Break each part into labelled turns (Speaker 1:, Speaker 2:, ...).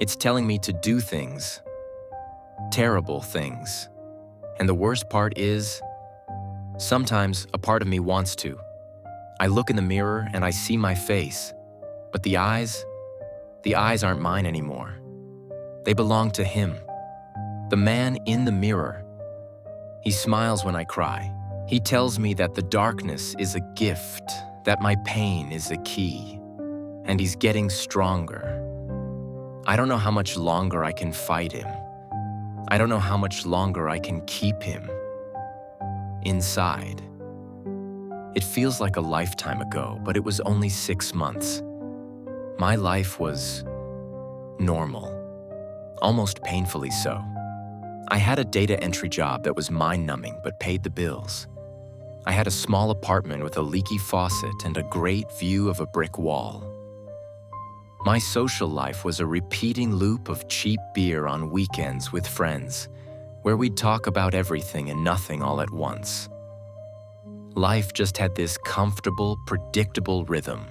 Speaker 1: It's telling me to do things, terrible things. And the worst part is, sometimes a part of me wants to. I look in the mirror and I see my face, but the eyes aren't mine anymore. They belong to him, the man in the mirror. He smiles when I cry. He tells me that the darkness is a gift, that my pain is a key, and he's getting stronger. I don't know how much longer I can fight him. I don't know how much longer I can keep him inside. It feels like a lifetime ago, but it was only 6 months. My life was normal, almost painfully so. I had a data entry job that was mind-numbing but paid the bills. I had a small apartment with a leaky faucet and a great view of a brick wall. My social life was a repeating loop of cheap beer on weekends with friends, where we'd talk about everything and nothing all at once. Life just had this comfortable, predictable rhythm.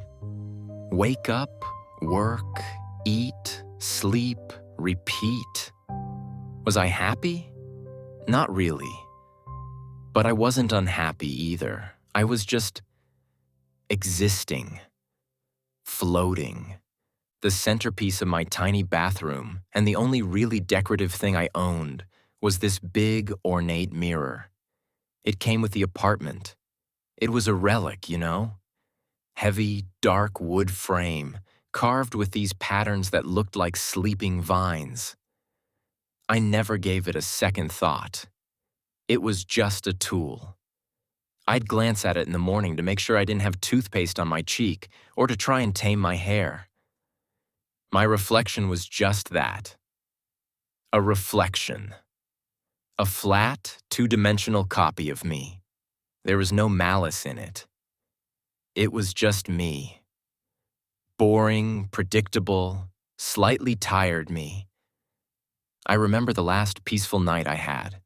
Speaker 1: Wake up, work, eat, sleep, repeat. Was I happy? Not really. But I wasn't unhappy either. I was just existing, floating. The centerpiece of my tiny bathroom, and the only really decorative thing I owned, was this big, ornate mirror. It came with the apartment. It was a relic, you know? Heavy, dark wood frame, carved with these patterns that looked like sleeping vines. I never gave it a second thought. It was just a tool. I'd glance at it in the morning to make sure I didn't have toothpaste on my cheek or to try and tame my hair. My reflection was just that. A reflection. A flat, two-dimensional copy of me. There was no malice in it. It was just me. Boring, predictable, slightly tired me. I remember the last peaceful night I had.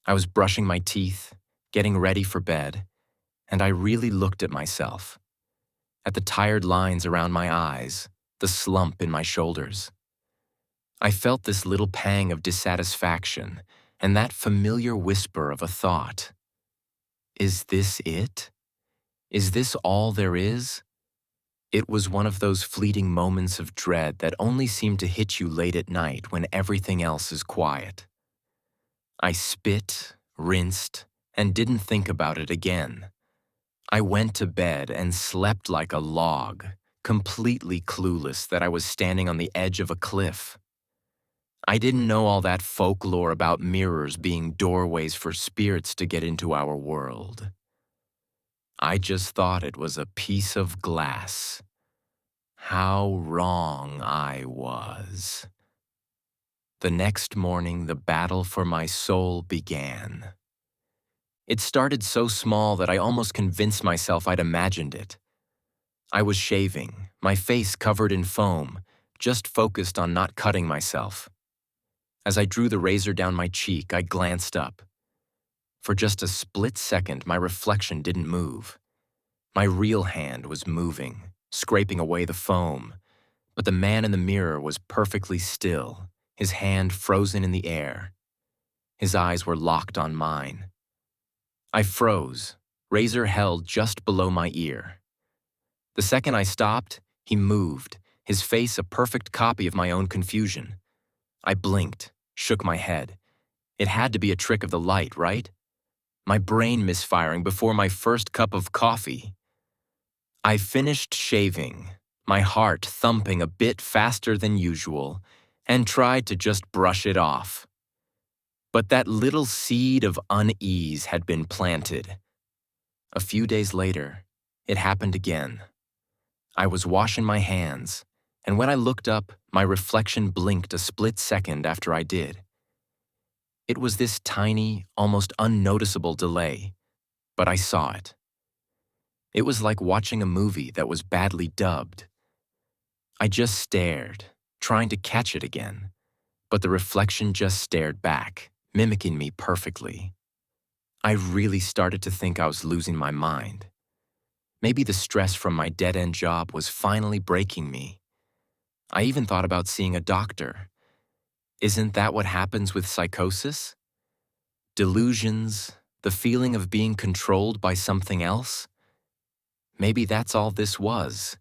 Speaker 1: I was brushing my teeth, getting ready for bed, and I really looked at myself. At the tired lines around my eyes, the slump in my shoulders. I felt this little pang of dissatisfaction and that familiar whisper of a thought. Is this it? Is this all there is? It was one of those fleeting moments of dread that only seem to hit you late at night when everything else is quiet. I spit, rinsed, and didn't think about it again. I went to bed and slept like a log, completely clueless that I was standing on the edge of a cliff. I didn't know all that folklore about mirrors being doorways for spirits to get into our world. I just thought it was a piece of glass. How wrong I was. The next morning, the battle for my soul began. It started so small that I almost convinced myself I'd imagined it. I was shaving, my face covered in foam, just focused on not cutting myself. As I drew the razor down my cheek, I glanced up. For just a split second, my reflection didn't move. My real hand was moving, scraping away the foam, but the man in the mirror was perfectly still, his hand frozen in the air. His eyes were locked on mine. I froze, razor held just below my ear. The second I stopped, he moved, his face a perfect copy of my own confusion. I blinked, shook my head. It had to be a trick of the light, right? My brain misfiring before my first cup of coffee. I finished shaving, my heart thumping a bit faster than usual, and tried to just brush it off. But that little seed of unease had been planted. A few days later, it happened again. I was washing my hands, and when I looked up, my reflection blinked a split second after I did. It was this tiny, almost unnoticeable delay, but I saw it. It was like watching a movie that was badly dubbed. I just stared, trying to catch it again, but the reflection just stared back, mimicking me perfectly. I really started to think I was losing my mind. Maybe the stress from my dead-end job was finally breaking me. I even thought about seeing a doctor. Isn't that what happens with psychosis? Delusions, the feeling of being controlled by something else? Maybe that's all this was.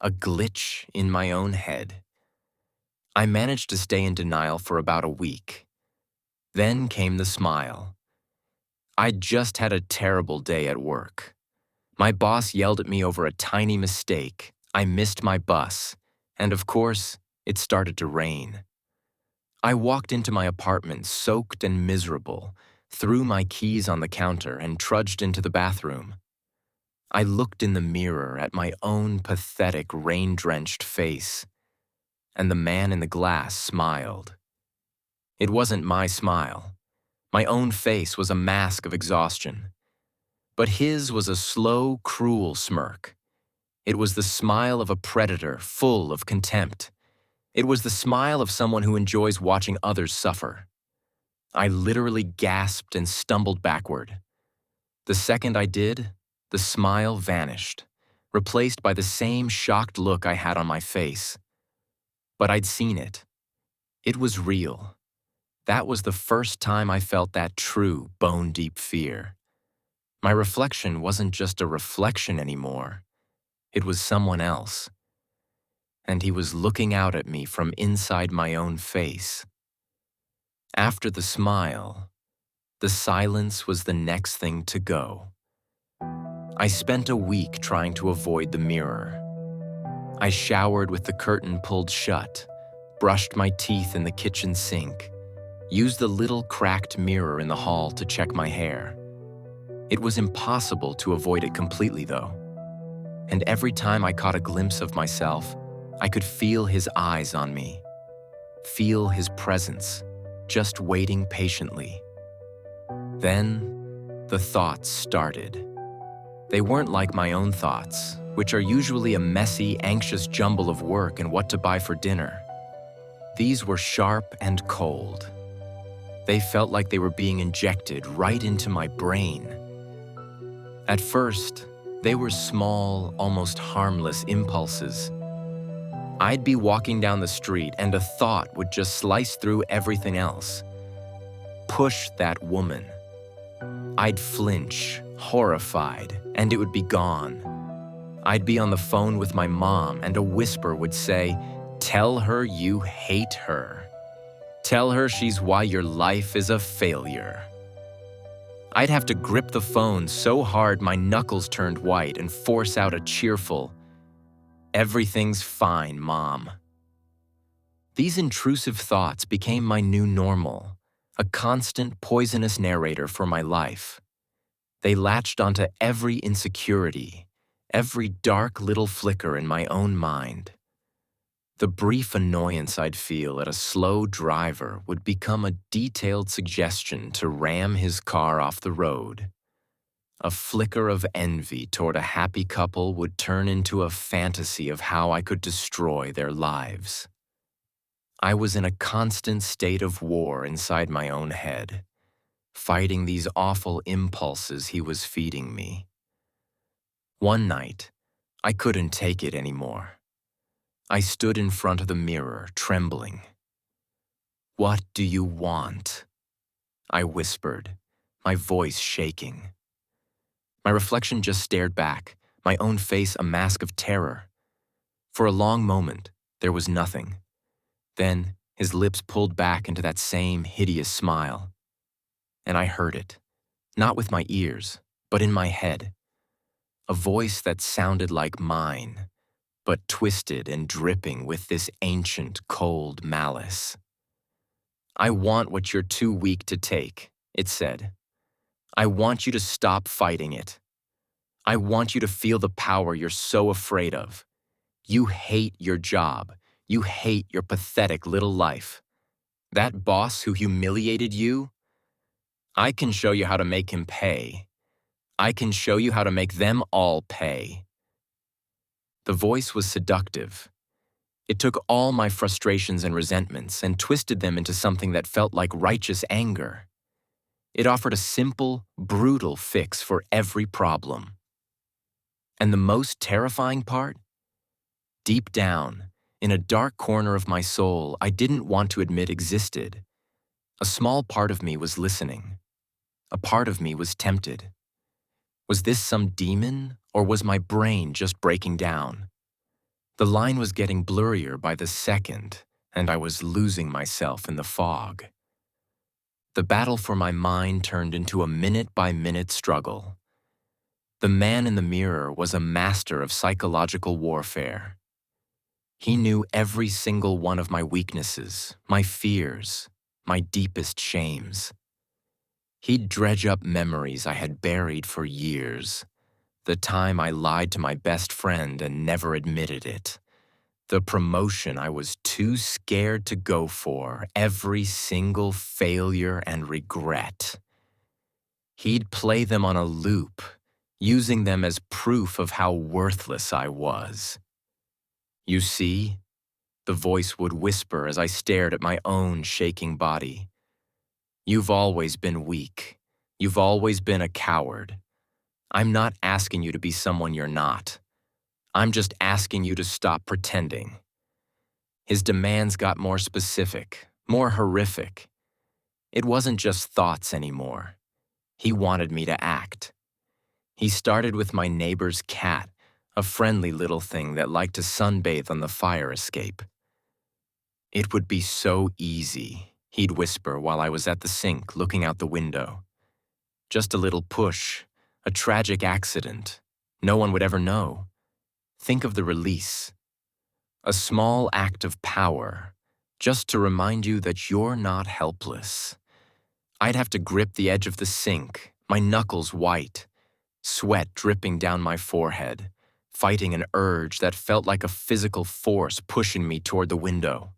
Speaker 1: A glitch in my own head. I managed to stay in denial for about a week. Then came the smile. I'd just had a terrible day at work. My boss yelled at me over a tiny mistake. I missed my bus, and of course, it started to rain. I walked into my apartment soaked and miserable, threw my keys on the counter, and trudged into the bathroom. I looked in the mirror at my own pathetic, rain-drenched face, and the man in the glass smiled. It wasn't my smile. My own face was a mask of exhaustion. But his was a slow, cruel smirk. It was the smile of a predator full of contempt. It was the smile of someone who enjoys watching others suffer. I literally gasped and stumbled backward. The second I did, the smile vanished, replaced by the same shocked look I had on my face. But I'd seen it. It was real. That was the first time I felt that true, bone-deep fear. My reflection wasn't just a reflection anymore. It was someone else. And he was looking out at me from inside my own face. After the smile, the silence was the next thing to go. I spent a week trying to avoid the mirror. I showered with the curtain pulled shut, brushed my teeth in the kitchen sink, used the little cracked mirror in the hall to check my hair. It was impossible to avoid it completely, though. And every time I caught a glimpse of myself, I could feel his eyes on me, feel his presence, just waiting patiently. Then, the thoughts started. They weren't like my own thoughts, which are usually a messy, anxious jumble of work and what to buy for dinner. These were sharp and cold. They felt like they were being injected right into my brain. At first, they were small, almost harmless impulses. I'd be walking down the street and a thought would just slice through everything else. Push that woman. I'd flinch, horrified, and it would be gone. I'd be on the phone with my mom and a whisper would say, "Tell her you hate her. Tell her she's why your life is a failure." I'd have to grip the phone so hard my knuckles turned white and force out a cheerful, "Everything's fine, Mom." These intrusive thoughts became my new normal, a constant poisonous narrator for my life. They latched onto every insecurity, every dark little flicker in my own mind. The brief annoyance I'd feel at a slow driver would become a detailed suggestion to ram his car off the road. A flicker of envy toward a happy couple would turn into a fantasy of how I could destroy their lives. I was in a constant state of war inside my own head, fighting these awful impulses he was feeding me. One night, I couldn't take it anymore. I stood in front of the mirror, trembling. "What do you want?" I whispered, my voice shaking. My reflection just stared back, my own face a mask of terror. For a long moment, there was nothing. Then, his lips pulled back into that same hideous smile. And I heard it, not with my ears, but in my head. A voice that sounded like mine, but twisted and dripping with this ancient, cold malice. "I want what you're too weak to take," it said. "I want you to stop fighting it. I want you to feel the power you're so afraid of. You hate your job. You hate your pathetic little life. That boss who humiliated you? I can show you how to make him pay. I can show you how to make them all pay." The voice was seductive. It took all my frustrations and resentments and twisted them into something that felt like righteous anger. It offered a simple, brutal fix for every problem. And the most terrifying part? Deep down, in a dark corner of my soul I didn't want to admit existed. A small part of me was listening. A part of me was tempted. Was this some demon, or was my brain just breaking down? The line was getting blurrier by the second, and I was losing myself in the fog. The battle for my mind turned into a minute-by-minute struggle. The man in the mirror was a master of psychological warfare. He knew every single one of my weaknesses, my fears, my deepest shames. He'd dredge up memories I had buried for years. The time I lied to my best friend and never admitted it. The promotion I was too scared to go for, every single failure and regret. He'd play them on a loop, using them as proof of how worthless I was. You see, the voice would whisper as I stared at my own shaking body. You've always been weak. You've always been a coward. I'm not asking you to be someone you're not. I'm just asking you to stop pretending. His demands got more specific, more horrific. It wasn't just thoughts anymore. He wanted me to act. He started with my neighbor's cat, a friendly little thing that liked to sunbathe on the fire escape. It would be so easy, he'd whisper while I was at the sink looking out the window. Just a little push, a tragic accident. No one would ever know. Think of the release. A small act of power, just to remind you that you're not helpless. I'd have to grip the edge of the sink, my knuckles white, sweat dripping down my forehead, fighting an urge that felt like a physical force pushing me toward the window.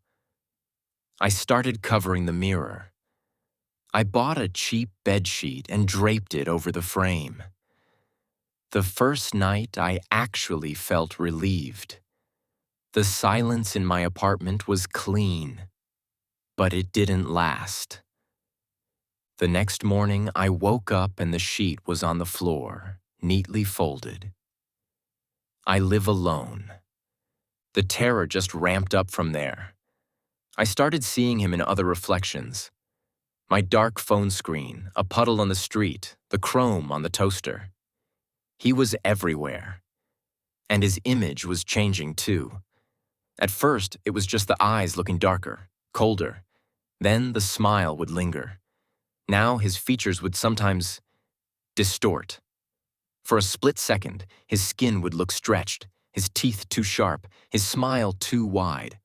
Speaker 1: I started covering the mirror. I bought a cheap bedsheet and draped it over the frame. The first night, I actually felt relieved. The silence in my apartment was clean, but it didn't last. The next morning, I woke up and the sheet was on the floor, neatly folded. I live alone. The terror just ramped up from there. I started seeing him in other reflections. My dark phone screen, a puddle on the street, the chrome on the toaster. He was everywhere. And his image was changing too. At first, it was just the eyes looking darker, colder. Then the smile would linger. Now his features would sometimes distort. For a split second, his skin would look stretched, his teeth too sharp, his smile too wide.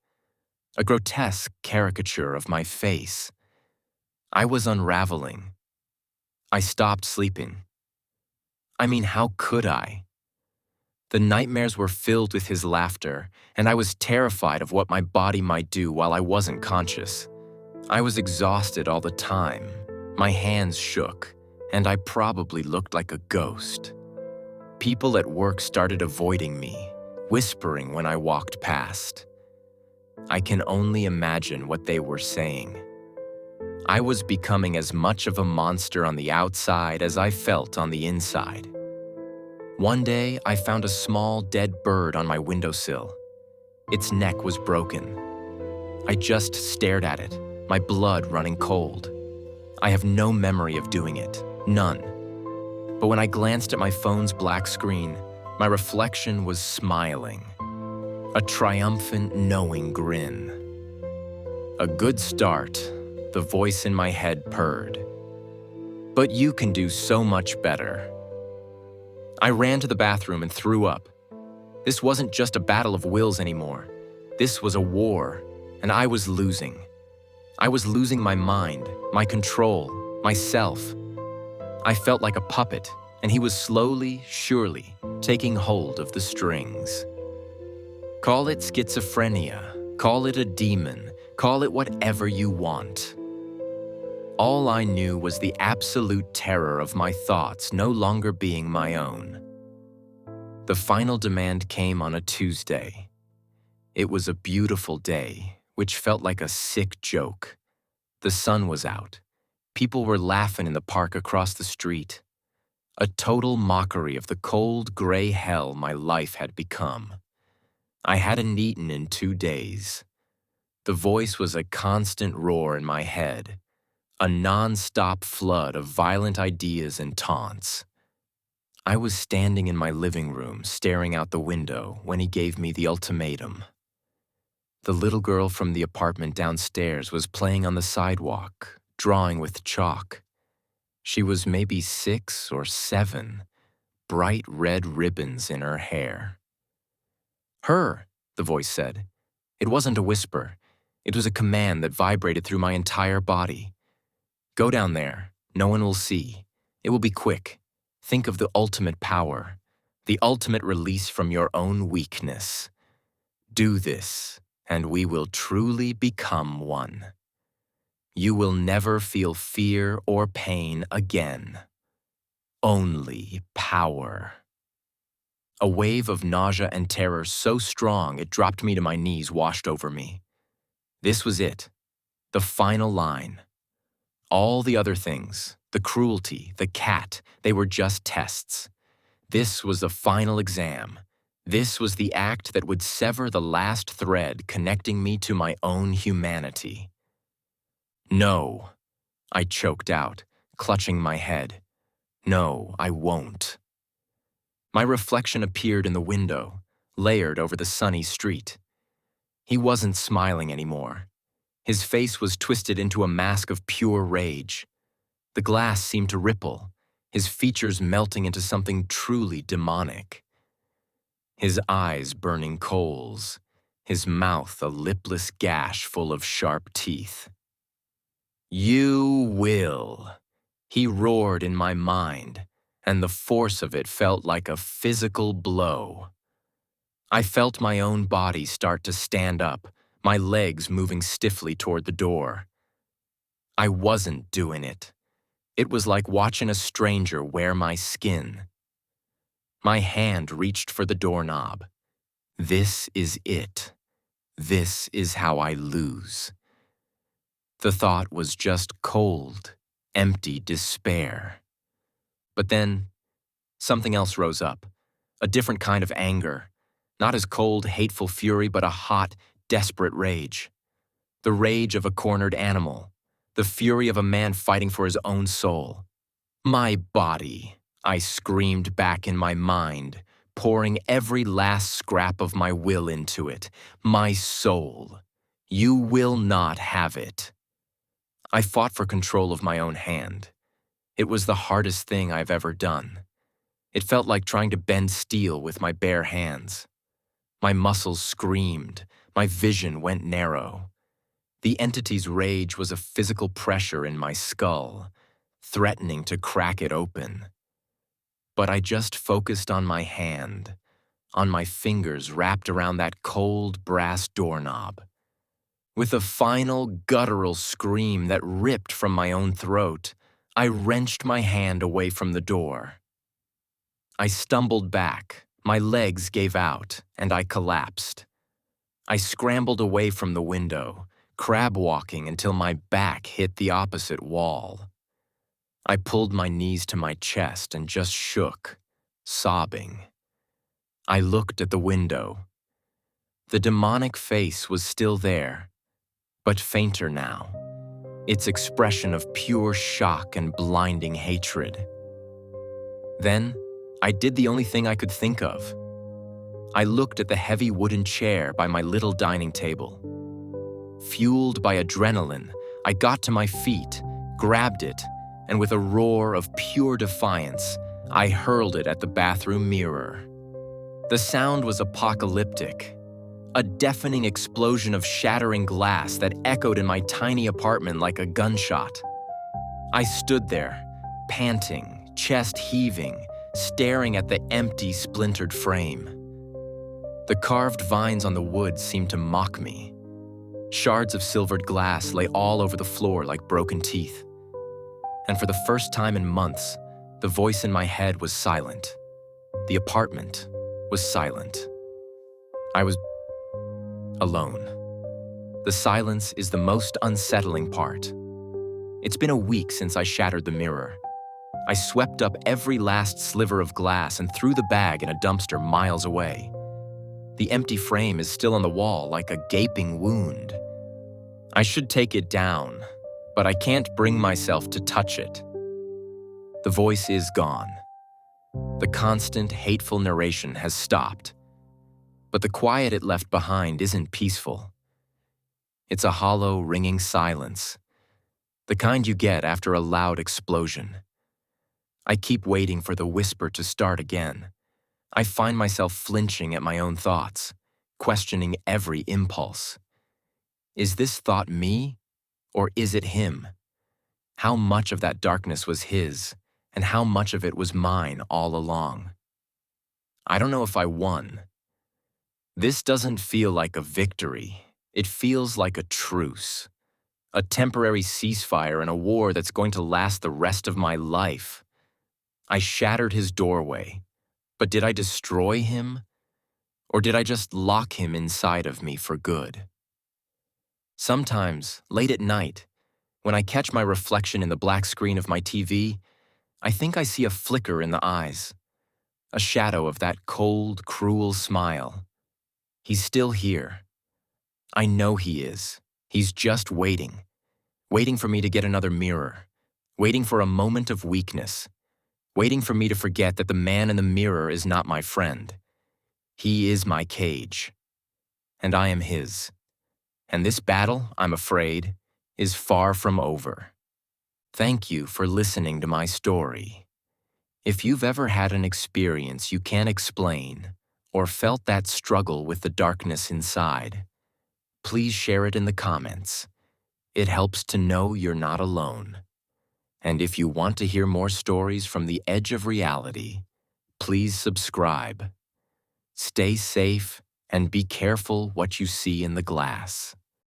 Speaker 1: A grotesque caricature of my face. I was unraveling. I stopped sleeping. I mean, how could I? The nightmares were filled with his laughter, and I was terrified of what my body might do while I wasn't conscious. I was exhausted all the time. My hands shook, and I probably looked like a ghost. People at work started avoiding me, whispering when I walked past. I can only imagine what they were saying. I was becoming as much of a monster on the outside as I felt on the inside. One day, I found a small, dead bird on my windowsill. Its neck was broken. I just stared at it, my blood running cold. I have no memory of doing it, none. But when I glanced at my phone's black screen, my reflection was smiling. A triumphant, knowing grin. A good start, the voice in my head purred. But you can do so much better. I ran to the bathroom and threw up. This wasn't just a battle of wills anymore. This was a war, and I was losing. I was losing my mind, my control, myself. I felt like a puppet, and he was slowly, surely, taking hold of the strings. Call it schizophrenia, call it a demon, call it whatever you want. All I knew was the absolute terror of my thoughts no longer being my own. The final demand came on a Tuesday. It was a beautiful day, which felt like a sick joke. The sun was out. People were laughing in the park across the street. A total mockery of the cold, gray hell my life had become. I hadn't eaten in 2 days. The voice was a constant roar in my head, a non-stop flood of violent ideas and taunts. I was standing in my living room, staring out the window, when he gave me the ultimatum. The little girl from the apartment downstairs was playing on the sidewalk, drawing with chalk. She was maybe 6 or 7, bright red ribbons in her hair. "Her," the voice said. It wasn't a whisper. It was a command that vibrated through my entire body. "Go down there. No one will see. It will be quick. Think of the ultimate power, the ultimate release from your own weakness. Do this, and we will truly become one. You will never feel fear or pain again. Only power." A wave of nausea and terror so strong it dropped me to my knees washed over me. This was it, the final line. All the other things, the cruelty, the cat, they were just tests. This was the final exam. This was the act that would sever the last thread connecting me to my own humanity. "No," I choked out, clutching my head. "No, I won't." My reflection appeared in the window, layered over the sunny street. He wasn't smiling anymore. His face was twisted into a mask of pure rage. The glass seemed to ripple, his features melting into something truly demonic. His eyes burning coals, his mouth a lipless gash full of sharp teeth. "You will," he roared in my mind, and the force of it felt like a physical blow. I felt my own body start to stand up, my legs moving stiffly toward the door. I wasn't doing it. It was like watching a stranger wear my skin. My hand reached for the doorknob. This is it. This is how I lose. The thought was just cold, empty despair. But then, something else rose up, a different kind of anger. Not as cold, hateful fury, but a hot, desperate rage. The rage of a cornered animal, the fury of a man fighting for his own soul. "My body," I screamed back in my mind, pouring every last scrap of my will into it. "My soul. You will not have it." I fought for control of my own hand. It was the hardest thing I've ever done. It felt like trying to bend steel with my bare hands. My muscles screamed, my vision went narrow. The entity's rage was a physical pressure in my skull, threatening to crack it open. But I just focused on my hand, on my fingers wrapped around that cold brass doorknob. With a final guttural scream that ripped from my own throat, I wrenched my hand away from the door. I stumbled back, my legs gave out, and I collapsed. I scrambled away from the window, crab walking until my back hit the opposite wall. I pulled my knees to my chest and just shook, sobbing. I looked at the window. The demonic face was still there, but fainter now, its expression of pure shock and blinding hatred. Then, I did the only thing I could think of. I looked at the heavy wooden chair by my little dining table. Fueled by adrenaline, I got to my feet, grabbed it, and with a roar of pure defiance, I hurled it at the bathroom mirror. The sound was apocalyptic, a deafening explosion of shattering glass that echoed in my tiny apartment like a gunshot. I stood there, panting, chest heaving, staring at the empty, splintered frame. The carved vines on the wood seemed to mock me. Shards of silvered glass lay all over the floor like broken teeth. And for the first time in months, the voice in my head was silent. The apartment was silent. I was alone. The silence is the most unsettling part. It's been a week since I shattered the mirror. I swept up every last sliver of glass and threw the bag in a dumpster miles away. The empty frame is still on the wall like a gaping wound. I should take it down, but I can't bring myself to touch it. The voice is gone. The constant, hateful narration has stopped. But the quiet it left behind isn't peaceful. It's a hollow, ringing silence, the kind you get after a loud explosion. I keep waiting for the whisper to start again. I find myself flinching at my own thoughts, questioning every impulse. Is this thought me, or is it him? How much of that darkness was his, and how much of it was mine all along? I don't know if I won. This doesn't feel like a victory. It feels like a truce, a temporary ceasefire in a war that's going to last the rest of my life. I shattered his doorway, but did I destroy him? Or did I just lock him inside of me for good? Sometimes, late at night, when I catch my reflection in the black screen of my TV, I think I see a flicker in the eyes, a shadow of that cold, cruel smile. He's still here. I know he is. He's just waiting for me to get another mirror, waiting for a moment of weakness, waiting for me to forget that the man in the mirror is not my friend. He is my cage, and I am his. And this battle, I'm afraid, is far from over. Thank you for listening to my story. If you've ever had an experience you can't explain, or felt that struggle with the darkness inside, please share it in the comments. It helps to know you're not alone. And if you want to hear more stories from the edge of reality, please subscribe. Stay safe and be careful what you see in the glass.